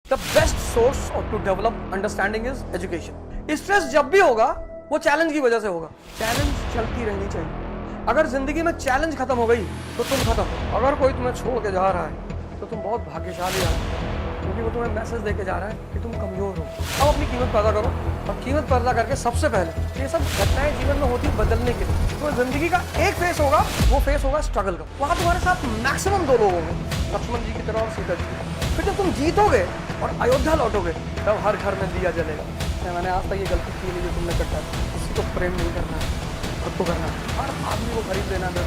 The best source of to develop understanding is education. Stress जब भी होगा वो चैलेंज की वजह से होगा। चैलेंज चलती रहनी चाहिए। अगर जिंदगी में चैलेंज खत्म हो गई तो तुम खत्म। अगर कोई तुम्हें छोड़ के जा रहा है तो तुम बहुत भाग्यशाली हो, क्योंकि वो तुम्हें मैसेज देके जा रहा है कि तुम कमजोर हो। अब अपनी कीमत पैदा करो, और कीमत पैदा करके सबसे पहले ये सब घटनाएं जीवन में होती बदलने के लिए। तो जिंदगी का एक फेस होगा, वो फेस होगा स्ट्रगल का। वहां तुम्हारे साथ मैक्सिमम 2 लोग होंगे, लक्ष्मण जी की तरह और सीता जी। फिर जब तुम जीतोगे और अयोध्या लौटोगे तब हर घर में दिया जलेगा। मैंने आज तक ये गलती की नहीं जो तुमने करता है। किसी को प्रेम नहीं करना है, खुद को करना है। हर आदमी को खरीद लेना है,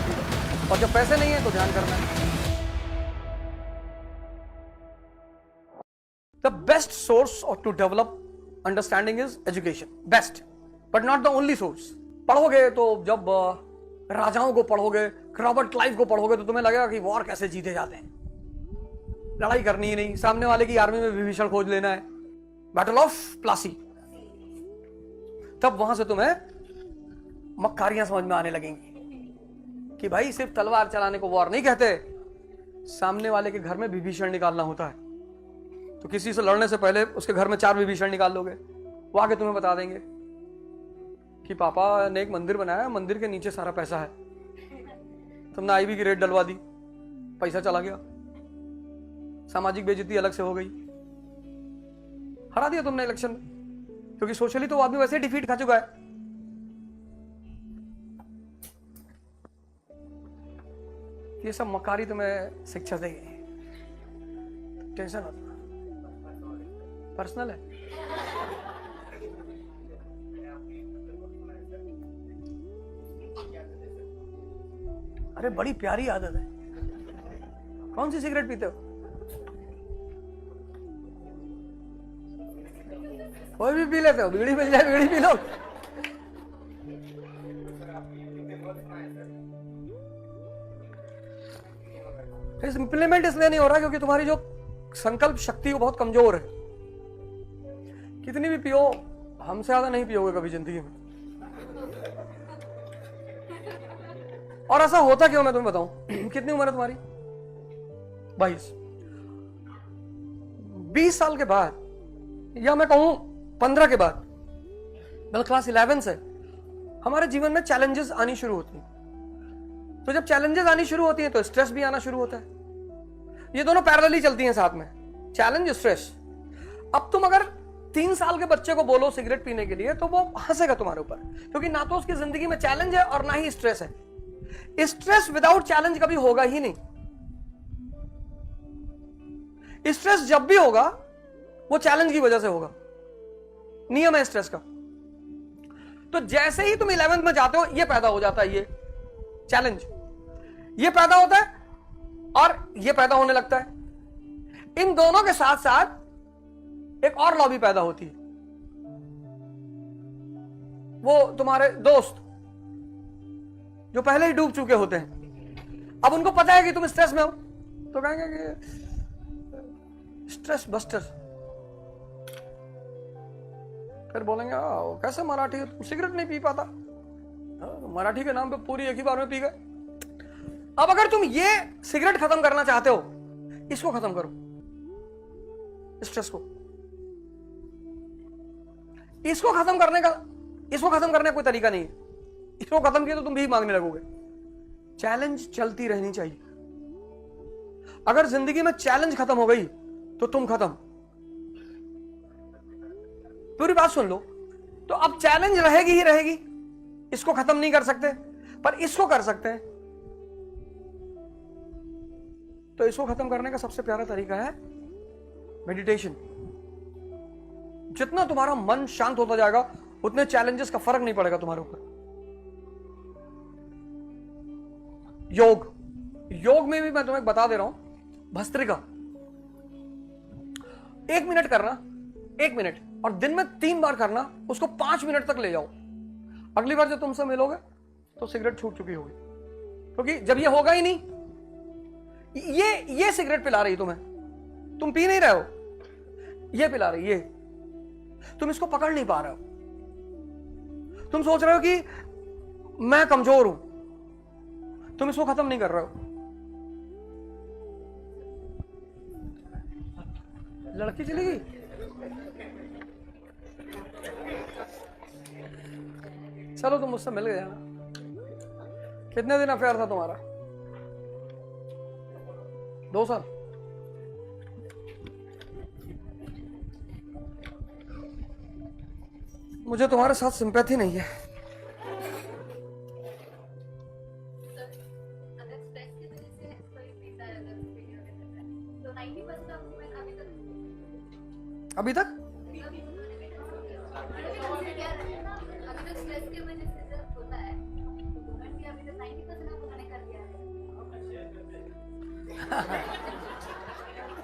और जब पैसे नहीं है तो ध्यान करना है। The best source to develop understanding is education. Best, but not the only source. पढ़ोगे तो जब राजाओं को पढ़ोगे, रॉबर्ट क्लाइव को पढ़ोगे तो तुम्हें लगेगा कि वॉर कैसे जीते जाते हैं। लड़ाई करनी ही नहीं, सामने वाले की आर्मी में विभीषण खोज लेना है, बैटल ऑफ प्लासी। तब वहां से तुम्हें मक्कारियां समझ में आने लगेंगी कि भाई सिर्फ तलवार चलाने को वॉर नहीं कहते, सामने वाले के घर में विभीषण निकालना होता है। तो किसी से लड़ने से पहले उसके घर में 4 विभीषण निकाल लोगे, वो आके तुम्हें बता देंगे कि पापा ने एक मंदिर बनाया, मंदिर के नीचे सारा पैसा है। तुमने आईबी की रेट डलवा दी, पैसा चला गया, सामाजिक बेइज्जती अलग से हो गई, हरा दिया तुमने इलेक्शन में, क्योंकि सोशली तो वो आदमी वैसे डिफीट खा चुका है। ये सब मकारी तुम्हें शिक्षा देगी। टेंशन होता पर्सनल है। अरे बड़ी प्यारी आदत है। कौन सी सिगरेट पीते हो? कोई भी पी लेते हो? बीड़ी मिल जाए बीड़ी पी लो। इंप्लीमेंट इसलिए नहीं हो रहा क्योंकि तुम्हारी जो संकल्प शक्ति वो बहुत कमजोर है। कितनी भी पियो, हमसे ज्यादा नहीं पियोगे कभी जिंदगी में। और ऐसा होता क्यों, मैं तुम्हें बताऊं। कितनी उम्र है तुम्हारी? 22। 20 साल के बाद, या मैं कहूं 15 के बाद, मतलब क्लास 11 से हमारे जीवन में चैलेंजेस आनी शुरू होती हैं। तो जब चैलेंजेस आनी शुरू होती हैं तो स्ट्रेस भी आना शुरू होता है। ये दोनों पैरेलली चलती हैं साथ में, चैलेंज स्ट्रेस। अब तुम अगर 3 साल के बच्चे को बोलो सिगरेट पीने के लिए तो वो हंसेगा तुम्हारे ऊपर, क्योंकि ना तो उसकी जिंदगी में चैलेंज है और ना ही स्ट्रेस है। स्ट्रेस विदाउट चैलेंज कभी होगा ही नहीं। स्ट्रेस जब भी होगा वो चैलेंज की वजह से होगा, नियम है स्ट्रेस का। तो जैसे ही तुम 11th में जाते हो ये पैदा हो जाता है, ये चैलेंज, ये पैदा होता है और ये पैदा होने लगता है। इन दोनों के साथ साथ एक और लॉ भी पैदा होती है। वो तुम्हारे दोस्त जो पहले ही डूब चुके होते हैं, अब उनको पता है कि तुम स्ट्रेस में हो, तो कहेंगे कि स्ट्रेस बस्टर। फिर बोलेंगे कैसे मराठी है, तुम सिगरेट नहीं पी पाता, मराठी के नाम पे पूरी एक ही बार में पी गए। अब अगर तुम ये सिगरेट खत्म करना चाहते हो, इसको खत्म करो, स्ट्रेस को। इसको खत्म करने का कोई तरीका नहीं है। इसको खत्म किया तो तुम भी मांगने लगोगे। चैलेंज चलती रहनी चाहिए। अगर जिंदगी में चैलेंज खत्म हो गई तो तुम खत्म। पूरी बात सुन लो। तो अब चैलेंज रहेगी ही रहेगी, इसको खत्म नहीं कर सकते, पर इसको कर सकते हैं। तो इसको खत्म करने का सबसे प्यारा तरीका है मेडिटेशन। जितना तुम्हारा मन शांत होता जाएगा उतने चैलेंजेस का फर्क नहीं पड़ेगा तुम्हारे ऊपर। योग में भी मैं तुम्हें बता दे रहा हूं, भस्त्रिका 1 मिनट करना, 1 मिनट, और दिन में 3 बार करना, उसको 5 मिनट तक ले जाओ। अगली बार जब तुमसे मिलोगे तो सिगरेट छूट चुकी होगी, क्योंकि जब ये होगा ही नहीं, ये सिगरेट पिला रही तुम्हें, तुम पी नहीं रहे हो, ये पिला रही, ये तुम इसको पकड़ नहीं पा रहे हो। तुम सोच रहे हो कि मैं कमजोर हूं, तुम इसको खत्म नहीं कर रहे हो। लड़की चली गई। चलो तुम मुझसे मिल गया ना। कितने दिन अफेयर था तुम्हारा? 2 साल। मुझे तुम्हारे साथ सिंपैथी नहीं है। अभी तक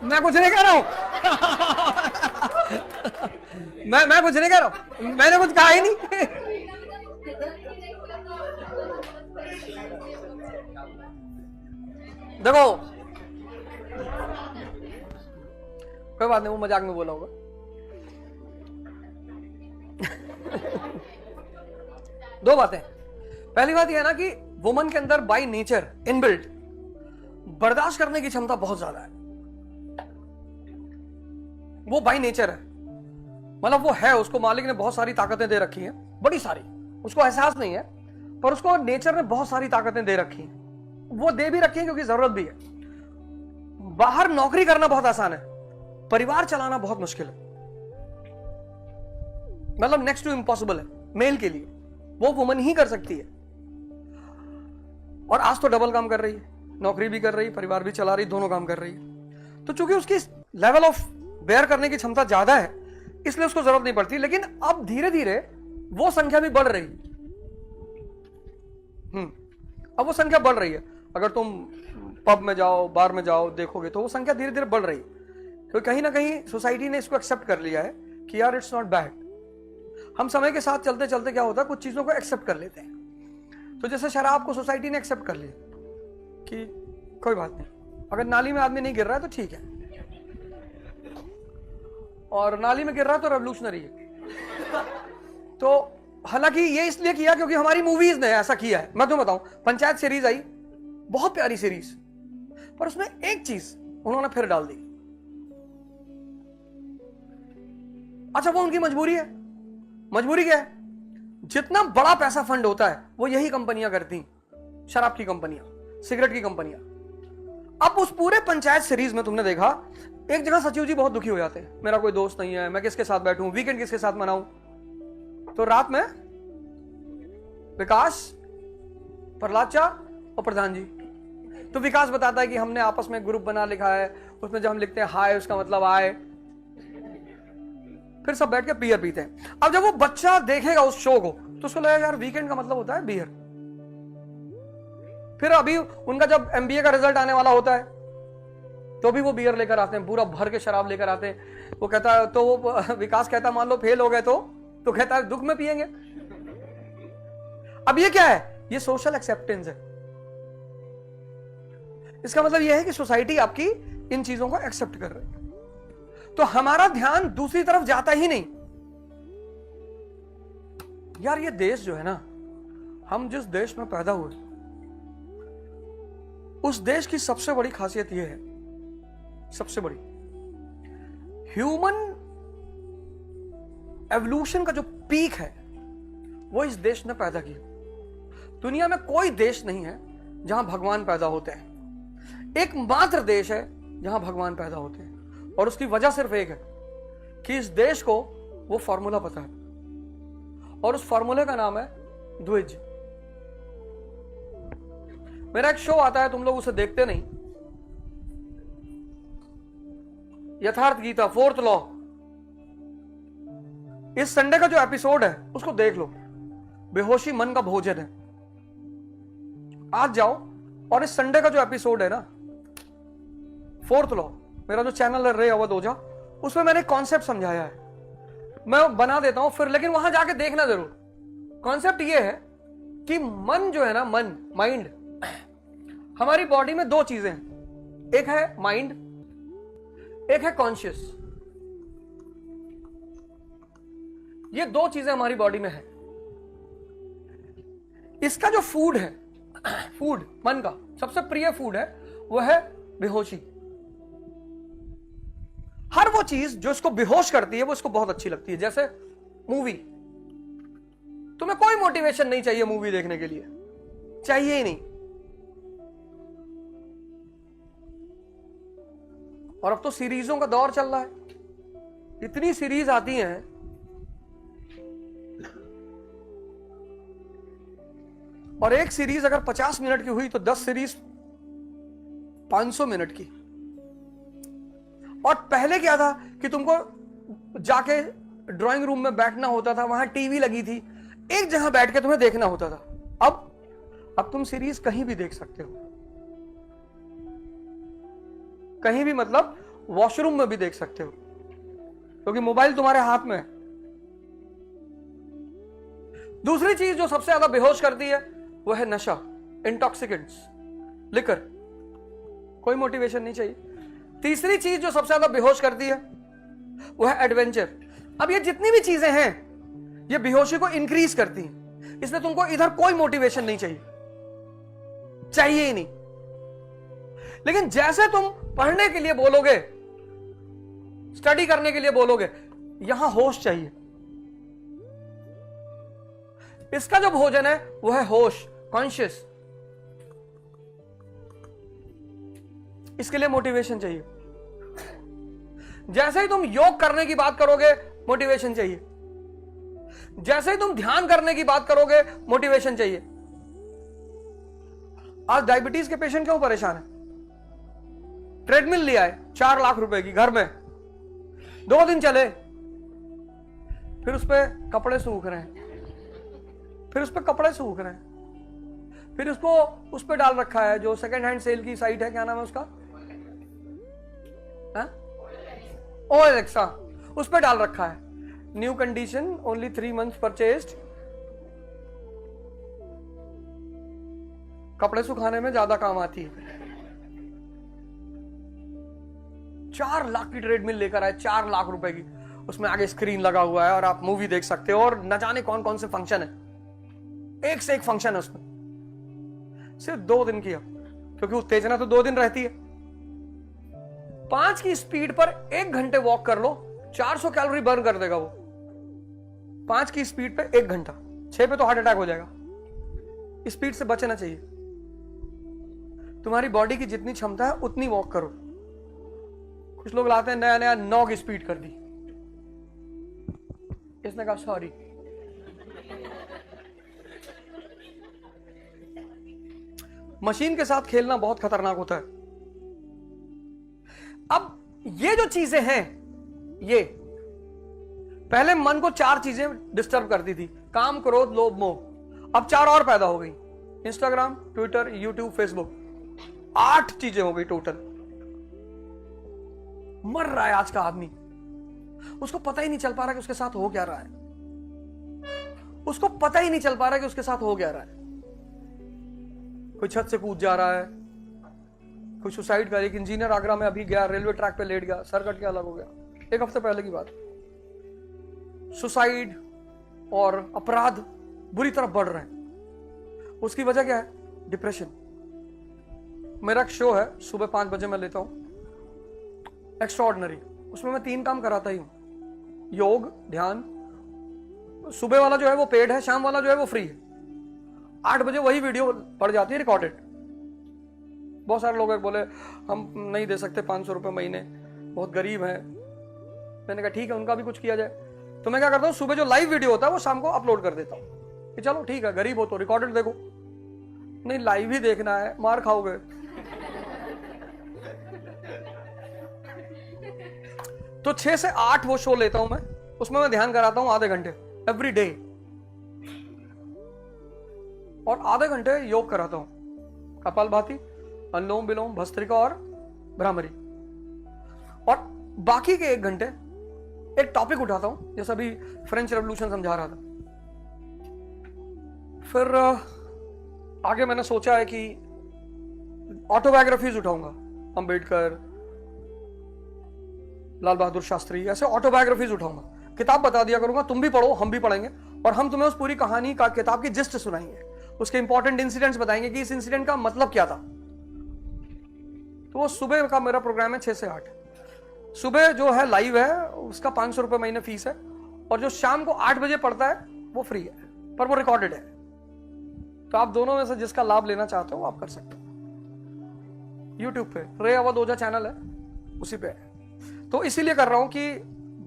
मैं कुछ नहीं कह रहा हूं। मैं कुछ नहीं कह रहा हूं, मैंने कुछ कहा ही नहीं। देखो कोई बात नहीं, वो मजाक में बोला होगा। दो बातें। पहली बात यह है ना कि वुमन के अंदर बाय नेचर इनबिल्ट बर्दाश्त करने की क्षमता बहुत ज्यादा है। वो बाय नेचर है, मतलब वो है, उसको मालिक ने बहुत सारी ताकतें दे रखी हैं, बड़ी सारी। उसको एहसास नहीं है पर उसको नेचर ने बहुत सारी ताकतें दे रखी हैं। वो दे भी रखी है क्योंकि जरूरत भी है। बाहर नौकरी करना बहुत आसान है, परिवार चलाना बहुत मुश्किल है, मतलब नेक्स्ट टू इम्पॉसिबल है मेल के लिए। वो वुमन ही कर सकती है। और आज तो डबल काम कर रही है, नौकरी भी कर रही है, परिवार भी चला रही, दोनों काम कर रही है। तो चूंकि उसकी लेवल ऑफ बेयर करने की क्षमता ज्यादा है, इसलिए उसको जरूरत नहीं पड़ती। लेकिन अब धीरे धीरे वो संख्या भी बढ़ रही है। अब वो संख्या बढ़ रही है। अगर तुम पब में जाओ, बार में जाओ, देखोगे तो वो संख्या धीरे धीरे बढ़ रही है। क्योंकि कहीं ना कहीं सोसाइटी ने इसको एक्सेप्ट कर लिया है कि यार इट्स नॉट बैड। हम समय के साथ चलते चलते क्या होता है, कुछ चीजों को एक्सेप्ट कर लेते हैं। तो जैसे शराब को सोसाइटी ने एक्सेप्ट कर लिया कि कोई बात नहीं, अगर नाली में आदमी नहीं गिर रहा है तो ठीक है, और नाली में गिर रहा है तो रेवोल्यूशनरी है। तो हालांकि ये इसलिए किया क्योंकि हमारी मूवीज ने ऐसा किया है। मैं तुम्हें बताऊं, पंचायत सीरीज आई, बहुत प्यारी सीरीज, पर उसमें एक चीज उन्होंने फिर डाल दी। अच्छा वो उनकी मजबूरी है। मजबूरी क्या है? जितना बड़ा पैसा फंड होता है वो यही कंपनियां करती, शराब की कंपनियां, सिगरेट की कंपनियां। अब उस पूरे पंचायत सीरीज में तुमने देखा, एक जगह सचिव जी बहुत दुखी हो जाते हैं, मेरा कोई दोस्त नहीं है, मैं किसके साथ बैठूं, वीकेंड किसके साथ मनाऊं। तो रात में विकास, प्रहलाद चा और प्रधान जी। तो विकास बताता है कि हमने आपस में ग्रुप बना लिखा है, उसमें जब हम लिखते हैं हाय उसका मतलब आए। फिर सब बैठ के बियर पीते हैं। अब जब वो बच्चा देखेगा उस शो को तो उसको लगेगा यार वीकेंड का मतलब होता है बियर। फिर अभी उनका जब एमबीए का रिजल्ट आने वाला होता है तो भी वो बियर लेकर आते हैं, पूरा भर के शराब लेकर आते हैं। वो कहता है, तो वो विकास कहता है मान लो फेल हो गए तो कहता है दुख में पिएंगे। अब ये क्या है? ये सोशल एक्सेप्टेंस है। इसका मतलब यह है कि सोसाइटी आपकी इन चीजों को एक्सेप्ट कर रही है। तो हमारा ध्यान दूसरी तरफ जाता ही नहीं। यार ये देश जो है ना, हम जिस देश में पैदा हुए, उस देश की सबसे बड़ी खासियत यह है, सबसे बड़ी, ह्यूमन एवोल्यूशन का जो पीक है वो इस देश ने पैदा किया। दुनिया में कोई देश नहीं है जहां भगवान पैदा होते हैं। एकमात्र देश है जहां भगवान पैदा होते हैं, और उसकी वजह सिर्फ एक है कि इस देश को वो फॉर्मूला पता है, और उस फॉर्मूले का नाम है द्विज। मेरा एक शो आता है, तुम लोग उसे देखते नहीं, यथार्थ गीता, 4th लॉ। इस संडे का जो एपिसोड है उसको देख लो। बेहोशी मन का भोजन है। आज जाओ और इस संडे का जो एपिसोड है ना, 4th लॉ, मेरा जो चैनल है रे अवध ओझा, उसमें मैंने कॉन्सेप्ट समझाया है, मैं बना देता हूं फिर, लेकिन वहां जाके देखना जरूर। कॉन्सेप्ट ये है कि मन जो है ना, मन, माइंड, हमारी बॉडी में 2 चीजें हैं, एक है माइंड, एक है कॉन्शियस। ये 2 चीजें हमारी बॉडी में है। इसका जो फूड है, फूड मन का सबसे प्रिय फूड है, वो है बेहोशी। हर वो चीज जो इसको बेहोश करती है वो इसको बहुत अच्छी लगती है। जैसे मूवी, तुम्हें कोई मोटिवेशन नहीं चाहिए मूवी देखने के लिए, चाहिए ही नहीं। और अब तो सीरीजों का दौर चल रहा है, इतनी सीरीज आती हैं। और एक सीरीज अगर 50 मिनट की हुई तो 10 सीरीज 500 मिनट की। और पहले क्या था कि तुमको जाके ड्राइंग रूम में बैठना होता था, वहां टीवी लगी थी, एक जगह बैठ के तुम्हें देखना होता था। अब तुम सीरीज कहीं भी देख सकते हो, कहीं भी, मतलब वॉशरूम में भी देख सकते हो, क्योंकि मोबाइल तुम्हारे हाथ में है। दूसरी चीज जो सबसे ज्यादा बेहोश करती है वो है नशा, इंटॉक्सिकेंट्स, लिकर, कोई मोटिवेशन नहीं चाहिए। तीसरी चीज जो सबसे ज्यादा बेहोश करती है वो है एडवेंचर। अब ये जितनी भी चीजें हैं ये बेहोशी को इंक्रीज करती हैं, इसलिए तुमको इधर कोई मोटिवेशन नहीं चाहिए, चाहिए ही नहीं। लेकिन जैसे तुम पढ़ने के लिए बोलोगे, स्टडी करने के लिए बोलोगे, यहां होश चाहिए। इसका जो भोजन है वो है होश, कॉन्शियस। इसके लिए मोटिवेशन चाहिए। जैसे ही तुम योग करने की बात करोगे मोटिवेशन चाहिए, जैसे ही तुम ध्यान करने की बात करोगे मोटिवेशन चाहिए। आज डायबिटीज के पेशेंट क्यों परेशान है? ट्रेडमिल लिया है 4 लाख रुपए की, घर में 2 दिन चले, फिर उस पर कपड़े सूख रहे हैं, फिर उस पर कपड़े सूख रहे हैं, फिर उसको उस पर डाल रखा है जो सेकंड हैंड सेल की साइट है, क्या नाम है उसका, OLX, उस पर डाल रखा है, new condition, only 3 months purchased. कपड़े सुखाने में ज्यादा काम आती है। 4 लाख की ट्रेडमिल लेकर आए, 4 लाख रुपए की, उसमें आगे स्क्रीन लगा हुआ है और आप मूवी देख सकते हो, और न जाने कौन कौन से फंक्शन है, एक से एक फंक्शन है उसमें। सिर्फ 2 दिन किया, क्योंकि उत्तेजना तो 2 दिन रहती है। 5 की स्पीड पर 1 घंटे वॉक कर लो, 400 कैलोरी बर्न कर देगा वो। 5 की स्पीड पे 1 घंटा, 6 पे तो हार्ट अटैक हो जाएगा। स्पीड से बचना चाहिए। तुम्हारी बॉडी की जितनी क्षमता है उतनी वॉक करो। कुछ लोग लाते हैं नया नया 9 की स्पीड कर दी, इसने कहा सॉरी। मशीन के साथ खेलना बहुत खतरनाक होता है। अब ये जो चीजें हैं, ये पहले मन को 4 चीजें डिस्टर्ब करती थी, काम, क्रोध, लोभ, मोह। अब 4 और पैदा हो गई, इंस्टाग्राम, ट्विटर, यूट्यूब, फेसबुक। 8 चीजें हो गई टोटल। मर रहा है आज का आदमी, उसको पता ही नहीं चल पा रहा कि उसके साथ हो क्या रहा है, उसको पता ही नहीं चल पा रहा कि उसके साथ हो क्या रहा है। कोई छत से कूद जा रहा है, कोई सुसाइड कर, एक इंजीनियर आगरा में अभी गया, रेलवे ट्रैक पे लेट गया, सर कट के अलग हो गया, 1 हफ्ते पहले की बात। सुसाइड और अपराध बुरी तरफ बढ़ रहे हैं। उसकी वजह क्या है? डिप्रेशन। मेरा एक शो है, सुबह 5 बजे मैं लेता हूं, एक्स्ट्राऑर्डिनरी। उसमें मैं 3 काम कराता ही हूं, योग, ध्यान। सुबह वाला जो है वो पेड है, शाम वाला जो है वो फ्री है। 8 बजे वही वीडियो पड़ जाती है रिकॉर्डेड। बहुत सारे लोग बोले हम नहीं दे सकते 500 रुपए महीने, बहुत गरीब हैं। मैंने कहा ठीक है, उनका भी कुछ किया जाए। तो मैं क्या करता हूँ, सुबह जो लाइव वीडियो होता है वो शाम को अपलोड कर देता हूँ कि चलो ठीक है, गरीब हो तो रिकॉर्डेड देखो, नहीं लाइव ही देखना है, मार खाओगे। तो 6 से 8 वो शो लेता हूं मैं, उसमें मैं ध्यान कराता हूं आधे घंटे एवरी डे, और आधे घंटे योग कराता हूं, कपालभाति, अनुलोम विलोम, भस्त्रिका और भ्रामरी। और बाकी के 1 घंटे एक टॉपिक उठाता हूं, जैसे अभी फ्रेंच रेवोल्यूशन समझा रहा था। फिर आगे मैंने सोचा है कि ऑटोबायोग्राफीज उठाऊंगा, अंबेडकर, लाल बहादुर शास्त्री, ऐसे ऑटोबायोग्राफीज उठाऊंगा। किताब बता दिया करूंगा, तुम भी पढ़ो, हम भी पढ़ेंगे, और हम तुम्हें उस पूरी कहानी का, किताब की जिस्ट सुनाएंगे, उसके इंपॉर्टेंट इंसिडेंट्स बताएंगे कि इस इंसिडेंट का मतलब क्या था। तो वो सुबह का मेरा प्रोग्राम है 6 से 8। सुबह जो है लाइव है उसका 500 रुपये महीने फीस है, और जो शाम को 8 बजे पड़ता है वो फ्री है, पर वो रिकॉर्डेड है। तो आप दोनों में से जिसका लाभ लेना चाहते हो आप कर सकते हो। यूट्यूब पे रे अवध ओझा चैनल है, उसी पे है। तो इसीलिए कर रहा हूं कि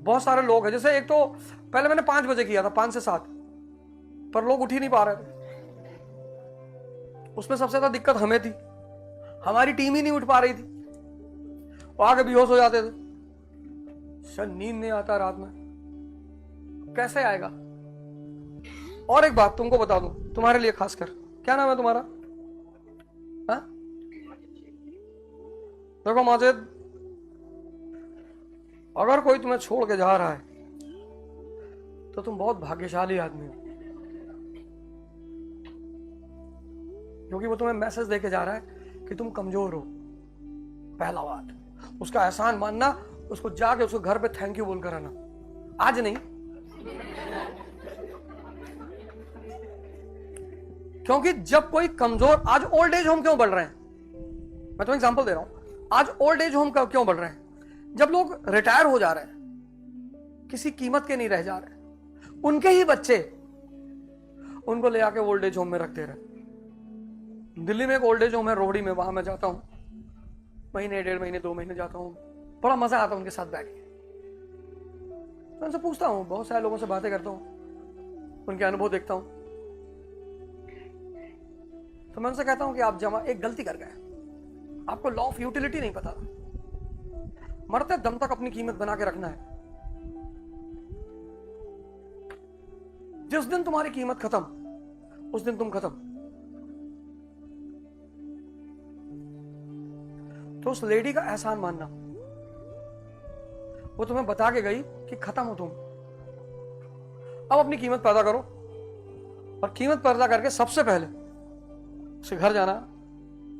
बहुत सारे लोग हैं, जैसे एक तो पहले मैंने 5 बजे किया था, 5 से 7, पर लोग उठ ही नहीं पा रहे थे। उसमें सबसे ज्यादा दिक्कत हमें थी, हमारी टीम ही नहीं उठ पा रही थी, वो आगे बेहोश हो जाते थे। सर नींद नहीं आता रात में, कैसे आएगा। और एक बात तुमको बता दूं, तुम्हारे लिए खासकर, क्या नाम है तुम्हारा? हाँ देखो माजिद, अगर कोई तुम्हें छोड़ के जा रहा है तो तुम बहुत भाग्यशाली आदमी हो, क्योंकि वो तुम्हें मैसेज देके जा रहा है कि तुम कमजोर हो। पहला बात, उसका एहसान मानना, उसको जाके उसको घर पे थैंक यू बोलकर आना। आज नहीं, क्योंकि जब कोई कमजोर, आज ओल्ड एज होम क्यों बढ़ रहे हैं, मैं तुम्हें एग्जांपल दे रहा हूं। आज ओल्ड एज होम क्यों बढ़ रहे हैं? जब लोग रिटायर हो जा रहे हैं, किसी कीमत के नहीं रह जा रहे, उनके ही बच्चे उनको ले आके ओल्ड एज होम में रख दे रहे। दिल्ली में एक ओल्ड एज होम है रोहड़ी में, वहां मैं जाता हूं, महीने 1.5 महीने 2 महीने जाता हूं, बड़ा मजा आता है उनके साथ बैठ के। मैं उनसे पूछता हूं, बहुत सारे लोगों से बातें करता हूं, उनके अनुभव देखता हूं, तो मैं उनसे कहता हूं कि आप जमा एक गलती कर गए, आपको लॉ ऑफ यूटिलिटी नहीं पता। मरते दम तक अपनी कीमत बना के रखना है। जिस दिन तुम्हारी कीमत खत्म, उस दिन तुम खत्म। तो उस लेडी का एहसान मानना, वो तुम्हें बता के गई कि खत्म हो तुम, अब अपनी कीमत पैदा करो, और कीमत पैदा करके सबसे पहले उसे घर जाना,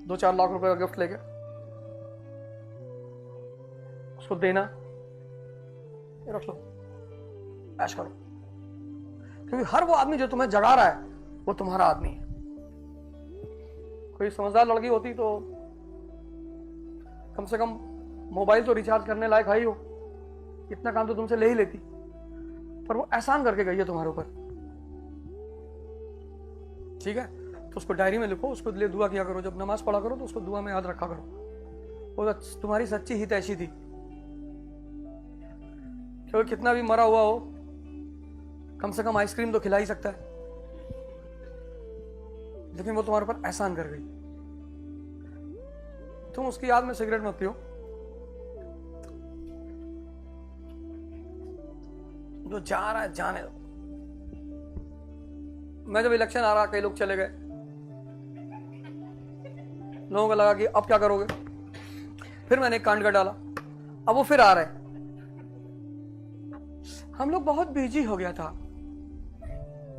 2-4 लाख रुपए का गिफ्ट लेके उसको देना, ये रख लो, ऐश करो। क्योंकि हर वो आदमी जो तुम्हें जगा रहा है वो तुम्हारा आदमी है। कोई समझदार लड़की होती तो कम से कम मोबाइल तो रिचार्ज करने लायक है ही हो, इतना काम तो तुमसे ले ही लेती, पर वो एहसान करके गई है तुम्हारे ऊपर। ठीक है, तो उसको डायरी में लिखो, उसको लिए दुआ किया करो, जब नमाज पढ़ा करो तो उसको दुआ में याद रखा करो, वो तुम्हारी सच्ची हितैषी थी। क्योंकि कितना भी मरा हुआ हो, कम से कम आइसक्रीम तो खिला ही सकता है, लेकिन वो तुम्हारे ऊपर एहसान कर गई। तुम उसकी याद में सिगरेट मत पियो, जो जा रहा है जाने दो। मैं जब इलेक्शन आ रहा, कई लोग चले गए, लोगों को लगा कि अब क्या करोगे, फिर मैंने एक कांड कर डाला, अब वो फिर आ रहे। हम लोग बहुत बिजी हो गया था।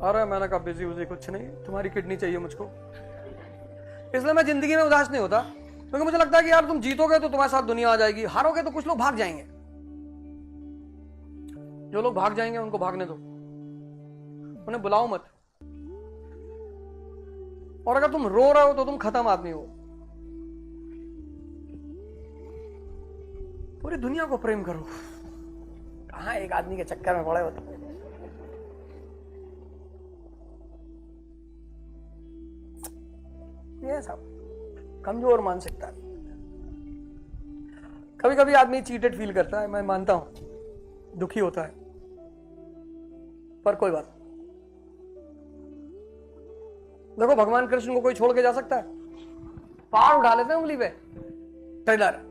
अरे मैंने कहा बिजी उजी कुछ नहीं, तुम्हारी किडनी चाहिए मुझको। इसलिए मैं जिंदगी में उदास नहीं होता, क्योंकि मुझे लगता है कि यार तुम जीतोगे तो तुम्हारे साथ दुनिया आ जाएगी, हारोगे तो कुछ लोग भाग जाएंगे। जो लोग भाग जाएंगे उनको भागने दो, उन्हें बुलाओ मत। और अगर तुम रो रहे हो तो तुम खत्म आदमी हो। पूरी दुनिया को प्रेम करो, कहां एक आदमी के चक्कर में पड़े हो तुम। ये सब कमजोर मानसिकता। कभी कभी आदमी चीटेड फील करता है, मैं मानता हूं, दुखी होता है, पर कोई बात। देखो भगवान कृष्ण को कोई छोड़ के जा सकता है? पार उठा लेते हैं उंगली पे, टेलर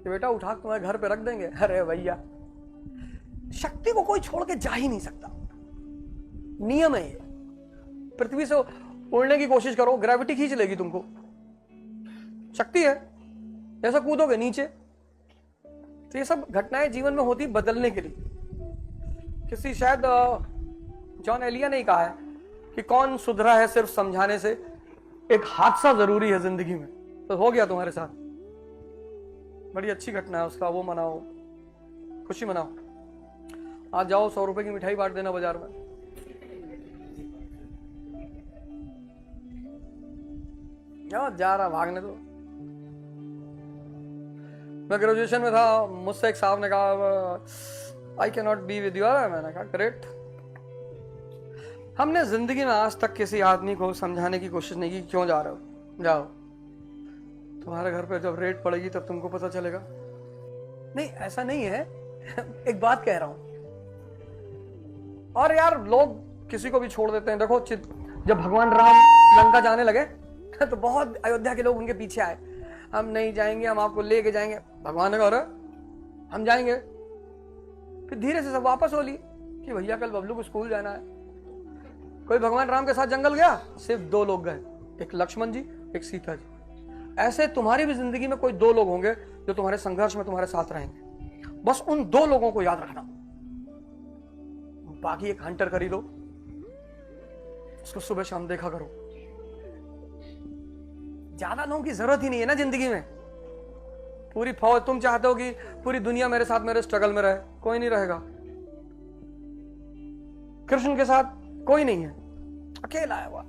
बेटा उठा के तुम्हारे घर पे रख देंगे। अरे भैया, शक्ति को कोई छोड़ के जा ही नहीं सकता, नियम है ये। पृथ्वी से उड़ने की कोशिश करो, ग्रेविटी खींच लेगी तुमको, शक्ति है। जैसा कूदोगे नीचे। तो ये सब घटनाएं जीवन में होती बदलने के लिए। किसी शायद जॉन एलिया ने कहा है कि कौन सुधरा है सिर्फ समझाने से, एक हादसा जरूरी है जिंदगी में। तो हो गया तुम्हारे साथ, बड़ी अच्छी घटना है उसका, वो मनाओ, खुशी मनाओ। आज जाओ 100 रुपए की मिठाई बांट देना बाजार में। जाओ, जा रहा भागने दो। मैं ग्रेजुएशन में था, मुझसे एक साहब ने कहा I can not be with you. मैंने कहा ग्रेट। हमने जिंदगी में आज तक किसी आदमी को समझाने की कोशिश नहीं की क्यों जा रहे हो, जाओ, तुम्हारे घर पे जब रेड पड़ेगी तब तुमको पता चलेगा। नहीं, ऐसा नहीं है। एक बात कह रहा हूं, और यार लोग किसी को भी छोड़ देते हैं। देखो जब भगवान राम लंका जाने लगे तो बहुत अयोध्या के लोग उनके पीछे आए, हम नहीं जाएंगे, हम आपको लेके जाएंगे। भगवान ने कहा हम जाएंगे। फिर धीरे से सब वापस हो ली कि भैया कल बबलू को स्कूल जाना है। कोई भगवान राम के साथ जंगल गया, सिर्फ 2 लोग गए, एक लक्ष्मण जी, एक सीता जी। ऐसे तुम्हारी भी जिंदगी में कोई 2 लोग होंगे जो तुम्हारे संघर्ष में तुम्हारे साथ रहेंगे। बस उन 2 लोगों को याद रखना। बाकी एक हंटर खरीदो, उसको सुबह शाम देखा करो। ज्यादा लोगों की जरूरत ही नहीं है ना जिंदगी में। पूरी फौज, तुम चाहते हो कि पूरी दुनिया मेरे साथ मेरे स्ट्रगल में रहे, कोई नहीं रहेगा। कृष्ण के साथ कोई नहीं है, अकेला है वो।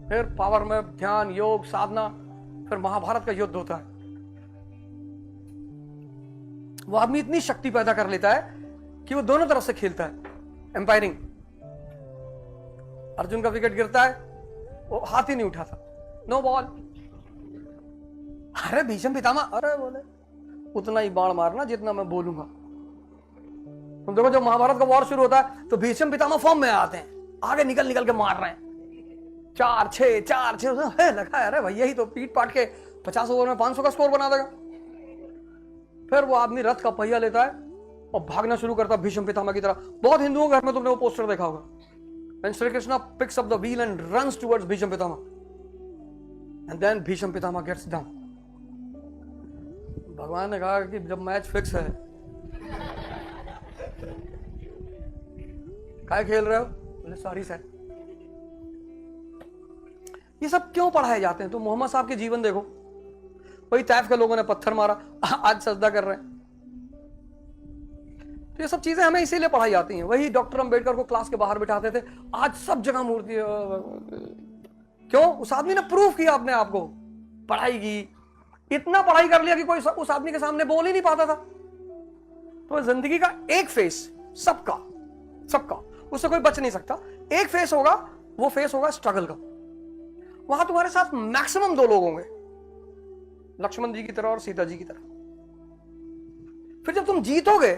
फिर पावर में ध्यान, योग, साधना, फिर महाभारत का युद्ध होता है। वो आदमी इतनी शक्ति पैदा कर लेता है कि वो दोनों तरफ से खेलता है, एम्पायरिंग। अर्जुन का विकेट गिरता है, वो हाथ ही नहीं उठाता, नो बॉल। अरे भीष्म पितामह, अरे बोले उतना ही बाण मारना जितना मैं बोलूंगा। तुम देखो जब महाभारत का वॉर शुरू होता है तो भीष्म पितामह फॉर्म में आते हैं, आगे निकल निकल के मार रहे हैं। 4-6 4-6 लगा है। अरे भैया ही तो पीट पाट के 50 ओवर में 500 का स्कोर बना देगा। फिर वो आदमी रथ का पहिया लेता है और भागना शुरू करता है भीष्म पितामह की तरह। बहुत हिंदुओं के घर में तुमने वो पोस्टर देखा होगा, when Sri Krishna picks up the wheel and runs towards Bhisham Pitama, and then Bhisham Pitama gets down. भगवान ने कहा कि जब मैच फिक्स है, काय खेल रहे हो? बोले सॉरी सर। ये सब क्यों पढ़ाए जाते हैं? तो मोहम्मद साहब के जीवन देखो, वही तैफ के लोगों ने पत्थर मारा, आज सजदा कर रहे हैं। तो ये सब चीजें हमें इसीलिए पढ़ाई जाती हैं। वही डॉक्टर अंबेडकर को क्लास के बाहर बिठाते थे, आज सब जगह मूर्ति। क्यों? उस आदमी ने प्रूफ किया अपने आप को, पढ़ाई की, इतना पढ़ाई कर लिया कि कोई उस आदमी के सामने बोल ही नहीं पाता था। तो जिंदगी का एक फेस, सबका सबका, उससे कोई बच नहीं सकता। एक फेस होगा, वो फेस होगा स्ट्रगल का। वहां तुम्हारे साथ मैक्सिमम 2 लोग होंगे, लक्ष्मण जी की तरह और सीता जी की तरह। फिर जब तुम जीतोगे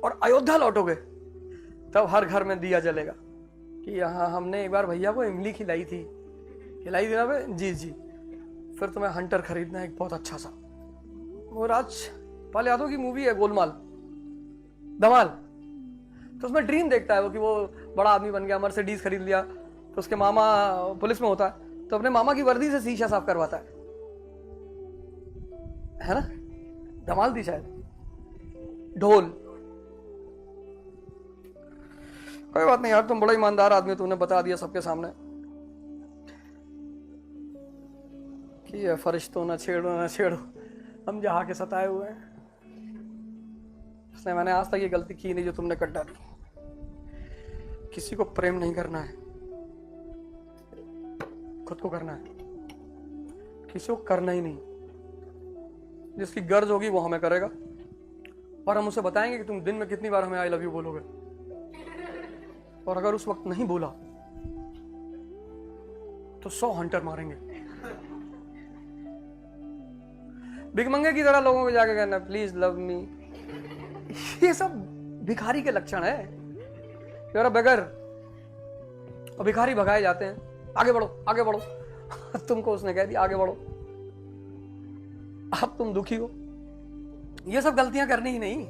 और अयोध्या लौटोगे, तब हर घर में दिया जलेगा कि यहां हमने एक बार भैया को इमली खिलाई थी ना बे? जी जी। फिर तुम्हें हंटर खरीदना है एक बहुत अच्छा सा। वो राजपाल यादव की मूवी है गोलमाल, धमाल। तो उसमें ड्रीम देखता है वो कि वो बड़ा आदमी बन गया, मर्सिडीज खरीद लिया। तो उसके मामा पुलिस में होता है, तो अपने मामा की वर्दी से शीशा साफ करवाता है ना? धमाल थी शायद, ढोल। कोई बात नहीं यार, तुम बड़ा ईमानदार आदमी, तुमने बता दिया सबके सामने कि ये फरिश्तों ना छेड़ो, हम जहां के सताए हुए हैं। इसलिए मैंने आज तक ये गलती की नहीं जो तुमने कर डाली। किसी को प्रेम नहीं करना है, खुद को करना है। किसी को करना ही नहीं, जिसकी गर्ज होगी वो हमें करेगा, और हम उसे बताएंगे कि तुम दिन में कितनी बार हमें आई लव यू बोलोगे। और अगर उस वक्त नहीं बोला तो 100 हंटर मारेंगे। भिखमंगे की तरह लोगों को जाके कहना प्लीज लव मी, ये सब भिखारी के लक्षण है। यार बेगर और भिखारी भगाए जाते हैं, आगे बढ़ो आगे बढ़ो। तुमको उसने कह दिया आगे बढ़ो, अब तुम दुखी हो। ये सब गलतियां करनी ही नहीं,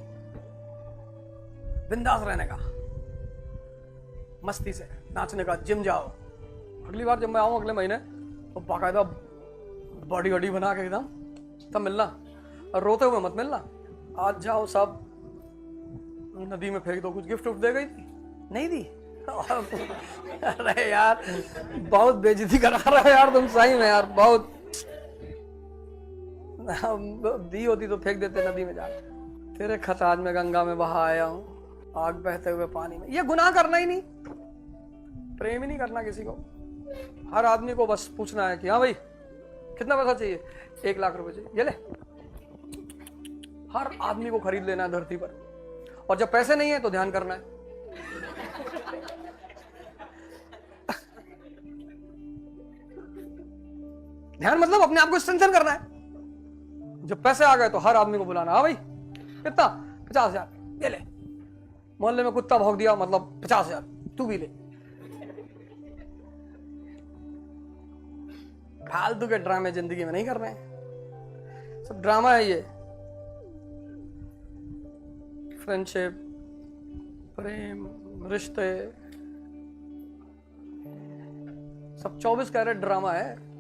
बिंदास रहने का, मस्ती से नाचने का, जिम जाओ। अगली बार जब मैं आऊं अगले महीने तो बाकायदा बॉडी वॉडी बना के एकदम, तब मिलना। और रोते हुए मत मिलना। आज जाओ सब नदी में फेंक दो। कुछ गिफ्ट उफ्ट दे गई थी? नहीं दी? अरे यार बहुत बेइज्जती करा रहा है यार तुम, सही में यार बहुत। दी होती तो फेंक देते नदी में जाकर। तेरे खत आज मैं गंगा में बहा आया हूं, आग बहते हुए पानी में। ये गुनाह करना ही नहीं, प्रेम ही नहीं करना किसी को। हर आदमी को बस पूछना है कि हाँ भाई कितना पैसा चाहिए? 1 लाख रुपए चाहिए, ये ले। हर आदमी को खरीद लेना है धरती पर, और जब पैसे नहीं है तो ध्यान करना है। ध्यान मतलब अपने आप को स्ट्रेंथन करना है। जब पैसे आ गए तो हर आदमी को बुलाना, हाँ भाई कितना, 50,000 ये ले। मोहल्ले में कुत्ता भौंक दिया मतलब 50,000 तू भी ले। फालतू के ड्रामे जिंदगी में नहीं करने हैं, सब ड्रामा है ये। फ्रेंडशिप, प्रेम, रिश्ते सब 24 कैरेट ड्रामा है।